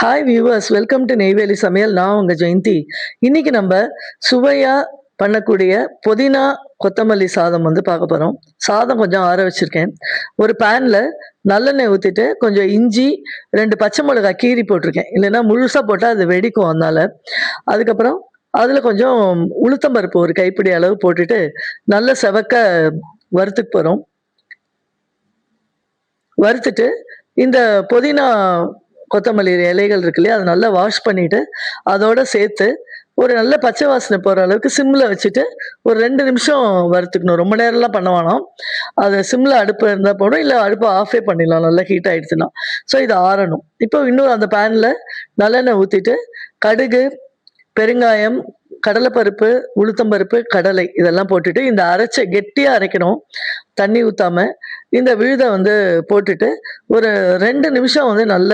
Hi viewers, welcome to Neyveli சமையல். நான் உங்க ஜெயந்தி. இன்னைக்கு நம்ம சுவையா பண்ணக்கூடிய புதினா கொத்தமல்லி சாதம் வந்து பார்க்க போறோம். சாதம் கொஞ்சம் ஆற வச்சிருக்கேன். ஒரு பேன்ல நல்லெண்ணெய் ஊத்திட்டு கொஞ்சம் இஞ்சி, 2 பச்சை மிளகாய் கீறி போட்டிருக்கேன். இல்லைன்னா முழுசா போட்டா அது வெடிக்கும் அதனால. அதுக்கப்புறம் அதுல கொஞ்சம் உளுத்தம் பருப்பு ஒரு கைப்பிடி அளவு போட்டுட்டு நல்ல செவக்க வறுத்துக்க போறோம். வறுத்துட்டு இந்த புதினா கொத்தமல்லி இலைகள் இருக்கு இல்லையா, அதை நல்லா வாஷ் பண்ணிட்டு அதோட சேர்த்து ஒரு நல்ல பச்சை வாசனை போற அளவுக்கு சிம்ல வச்சுட்டு ஒரு 2 நிமிஷம் வறுத்துக்கணும். ரொம்ப நேரம்லாம் பண்ண வேணாம். அது சிம்ல அடுப்பு இருந்தா போதும், இல்ல அடுப்பு ஆஃபே பண்ணிடலாம் நல்லா ஹீட் ஆயிடுச்சுன்னா. ஸோ இது ஆறணும். இப்போ இன்னொரு அந்த பேன்ல நல்லெண்ணெய் ஊத்திட்டு கடுகு, பெருங்காயம், கடலைப்பருப்பு, உளுத்தம்பருப்பு, கடலை இதெல்லாம் போட்டுட்டு இந்த கெட்டியா அரைக்கணும். தண்ணி ஊத்தாம இந்த விழுத வந்து போட்டுட்டு ஒரு 2 நிமிஷம் வந்து நல்ல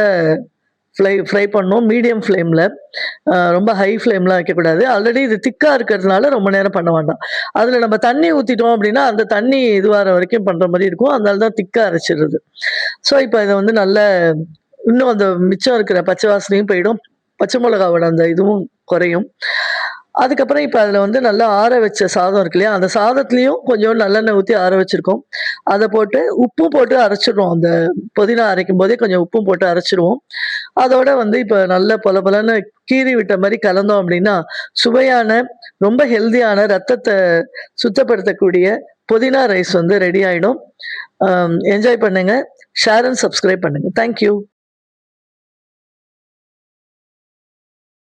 ஃப்ரை பண்ணணும் மீடியம் ஃப்ளேம்ல. ரொம்ப ஹை ஃப்ளேம்லாம் வைக்கக்கூடாது. ஆல்ரெடி இது திக்கா இருக்கிறதுனால ரொம்ப நேரம் பண்ண வேண்டாம். அதுல நம்ம தண்ணி ஊத்திட்டோம் அப்படின்னா அந்த தண்ணி இதுவார வரைக்கும் பண்ற மாதிரி இருக்கும். அதனால தான் திக்கா அரைச்சிடுறது. ஸோ இப்போ இதை வந்து நல்ல இன்னும் அந்த மிச்சம் இருக்கிற பச்சை வாசனையும் போயிடும். பச்சை மிளகாவோட அந்த இதுவும் குறையும். அதுக்கப்புறம் இப்ப அதுல வந்து நல்லா ஆற வச்ச சாதம் இருக்கு இல்லையா? அந்த சாதத்துலயும் கொஞ்சம் நல்லெண்ணெய் ஊத்தி ஆற வச்சிருக்கோம். அத போட்டு உப்பும் போட்டு அரைச்சிடுறோம். அந்த புதினா அரைக்கும்போதே கொஞ்சம் உப்பும் போட்டு அரைச்சிருவோம். அதோட வந்து இப்ப நல்ல பொலன்னு கீறி விட்ட மாரி கலந்தோம் அப்படின்னா, சுவையான, ரொம்ப ஹெல்தியான ரத்தத்த சுத்தப்படுத்தக்கூடிய புதினா ரைஸ் வந்து ரெடி ஆயிடும். என்ஜாய் பண்ணுங்க. ஷேர் அண்ட் சப்ஸ்கிரைப் பண்ணுங்க. Thank you.